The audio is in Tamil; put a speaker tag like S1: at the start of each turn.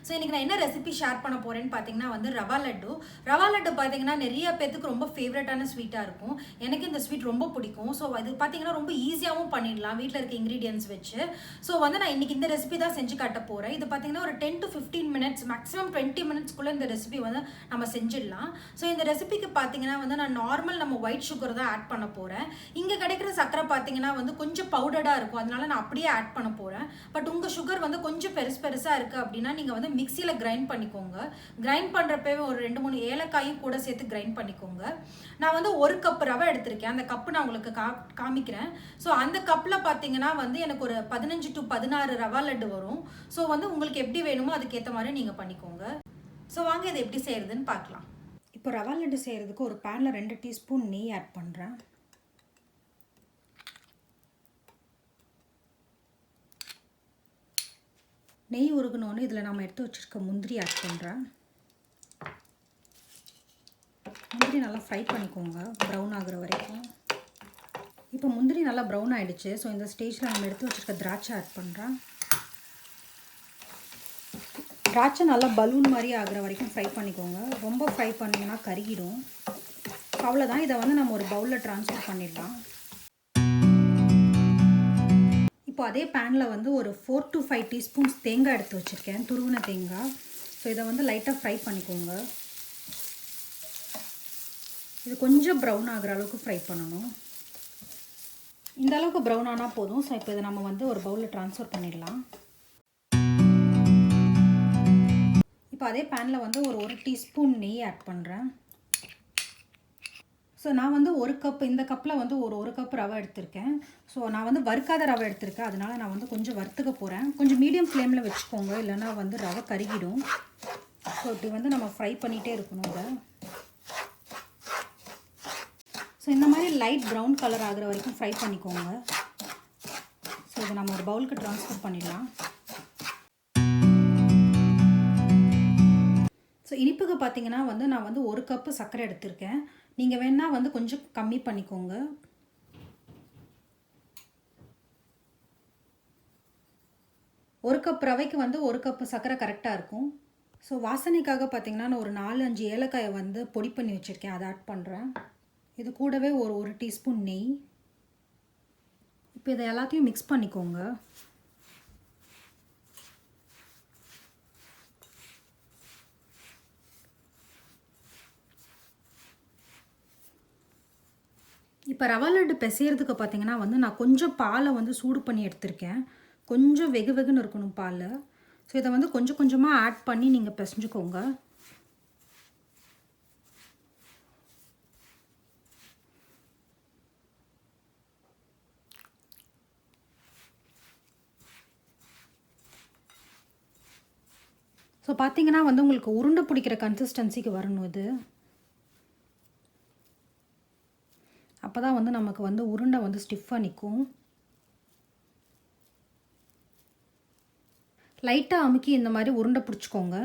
S1: ஸோ இன்றைக்கி நான் என்ன ரெசிபி ஷேர் பண்ண போகிறேன்னு பார்த்தீங்கன்னா வந்து ரவா லட்டு. ரவா லட்டு பார்த்தீங்கன்னா நிறைய பேத்துக்கு ரொம்ப ஃபேவரட்டான ஸ்வீட்டாக இருக்கும். எனக்கு இந்த ஸ்வீட் ரொம்ப பிடிக்கும். ஸோ அது பார்த்தீங்கன்னா ரொம்ப ஈஸியாகவும் பண்ணிடலாம் வீட்டில் இருக்க இன்க்ரீடியன்ஸ் வச்சு. ஸோ வந்து நான் இன்றைக்கி இந்த ரெசிபி தான் செஞ்சு காட்ட போகிறேன். இது பார்த்தீங்கன்னா ஒரு 10 to 15 minutes மேக்ஸிமம் 20 minutesக்குள்ளே இந்த ரெசிபி வந்து நம்ம செஞ்சிடலாம். ஸோ இந்த ரெசிபிக்கு பார்த்தீங்கன்னா வந்து நான் நார்மல் நம்ம ஒயிட் சுகர் தான் ஆட் பண்ண போகிறேன். இங்கே கிடைக்கிற சர்க்கரை பார்த்தீங்கன்னா வந்து கொஞ்சம் பவுடர்டாக இருக்கும், அதனால நான் அப்படியே ஆட் பண்ண போகிறேன். பட் உங்கள் சுகர் வந்து கொஞ்சம் பெருசாக இருக்குது அப்படின்னா நீங்கள் வந்து மிக்சியில் கிரைண்ட் பண்ணிக்கோங்க. கிரைண்ட் பண்ணுறப்பவே ஒரு 2-3 ஏலக்காயும் கூட சேர்த்து கிரைண்ட் பண்ணிக்கோங்க. நான் வந்து 1 கப் ரவை எடுத்திருக்கேன். அந்த கப்பு நான் உங்களுக்கு காமிக்கிறேன். ஸோ அந்த கப்பில் பார்த்தீங்கன்னா வந்து எனக்கு ஒரு 15 to 16 ரவா லட்டு வரும். ஸோ வந்து உங்களுக்கு எப்படி வேணுமோ அதுக்கேற்ற மாதிரி நீங்கள் பண்ணிக்கோங்க. ஸோ வாங்க இதை எப்படி செய்கிறதுன்னு பார்க்கலாம். இப்போ ரவா லட்டு செய்கிறதுக்கு ஒரு பேனில் 2 டீஸ்பூன் நெய் ஆட் பண்ணுறேன். நெய் உருகணுன்னு இதில் நம்ம எடுத்து வச்சுருக்க முந்திரி ஆட் பண்ணுறேன். முந்திரி நல்லா ஃப்ரை பண்ணிக்கோங்க ப்ரௌன் ஆகுற வரைக்கும். இப்போ முந்திரி நல்லா ப்ரௌன் ஆகிடுச்சு. ஸோ இந்த ஸ்டேஜில் நம்ம எடுத்து வச்சுருக்க திராட்சை ஆட் பண்ணுறேன். திராட்சை நல்லா பலூன் மாதிரி ஆகிற வரைக்கும் ஃப்ரை பண்ணிக்கோங்க. ரொம்ப ஃப்ரை பண்ணிங்கன்னா கருகிடும். அவ்வளோதான். இதை வந்து நம்ம ஒரு பவுலில் ட்ரான்ஸ்ஃபர் பண்ணிடலாம். இப்போ அதே பேனில் வந்து ஒரு 4 to 5 டீஸ்பூன்ஸ் தேங்காய் எடுத்து வச்சுருக்கேன், துருவின தேங்காய். ஸோ இதை வந்து லைட்டாக ஃப்ரை பண்ணிக்கோங்க. இது கொஞ்சம் ப்ரௌன் ஆகிற அளவுக்கு ஃப்ரை பண்ணணும். இந்த அளவுக்கு ப்ரௌன் ஆனால் போதும். ஸோ இப்போ இதை நம்ம வந்து ஒரு பவுலில் ட்ரான்ஸ்ஃபர் பண்ணிடலாம். இப்போ அதே பேனில் வந்து ஒரு டீஸ்பூன் நெய் ஆட் பண்ணுறேன். ஸோ நான் வந்து 1 கப், இந்த கப்பில் வந்து ஒரு கப் ரவை எடுத்திருக்கேன். ஸோ நான் வந்து வறுக்காத ரவை எடுத்திருக்கேன், அதனால் நான் வந்து கொஞ்சம் வறுத்துக்க போகிறேன். கொஞ்சம் மீடியம் ஃப்ளேமில் வச்சுக்கோங்க, இல்லைனா வந்து ரவை கருகிடும். ஸோ இப்படி வந்து நம்ம ஃப்ரை பண்ணிகிட்டே இருக்கணும் இதை. ஸோ இந்த மாதிரி லைட் ப்ரௌன் கலர் ஆகிற வரைக்கும் ஃப்ரை பண்ணிக்கோங்க. ஸோ இதை நம்ம ஒரு பவுலுக்கு ட்ரான்ஸ்ஃபர் பண்ணிடலாம். ஸோ இனிப்புக்கு பார்த்தீங்கன்னா வந்து நான் வந்து 1 கப்பு சர்க்கரை எடுத்திருக்கேன். நீங்கள் வேணால் வந்து கொஞ்சம் கம்மி பண்ணிக்கோங்க. ஒரு கப் ரவைக்கு வந்து 1 கப்பு சர்க்கரை கரெக்டாக இருக்கும். ஸோ வாசனைக்காக பார்த்தீங்கன்னா நான் ஒரு 4-5 ஏலக்காயை வந்து பொடி பண்ணி வச்சுருக்கேன், அதை ஆட் பண்ணுறேன். இது கூடவே ஒரு டீஸ்பூன் நெய். இப்போ இதை எல்லாத்தையும் மிக்ஸ் பண்ணிக்கோங்க. இப்போ ரவா லட்டு பிசைகிறதுக்கு பார்த்தீங்கன்னா வந்து நான் கொஞ்சம் பாலை வந்து சூடு பண்ணி எடுத்திருக்கேன். கொஞ்சம் வெகுன்னு இருக்கணும் பால். ஸோ இதை வந்து கொஞ்சம் கொஞ்சமாக ஆட் பண்ணி நீங்கள் பிசைஞ்சுக்கோங்க. ஸோ பார்த்தீங்கன்னா வந்து உங்களுக்கு உருண்டை பிடிக்கிற கன்சிஸ்டன்சிக்கு வரணும் இது. அப்போ தான் வந்து நமக்கு வந்து உருண்டை வந்து ஸ்டிஃபாக நிற்கும். லைட்டாக அமுக்கி இந்த மாதிரி உருண்டை பிடிச்சிக்கோங்க.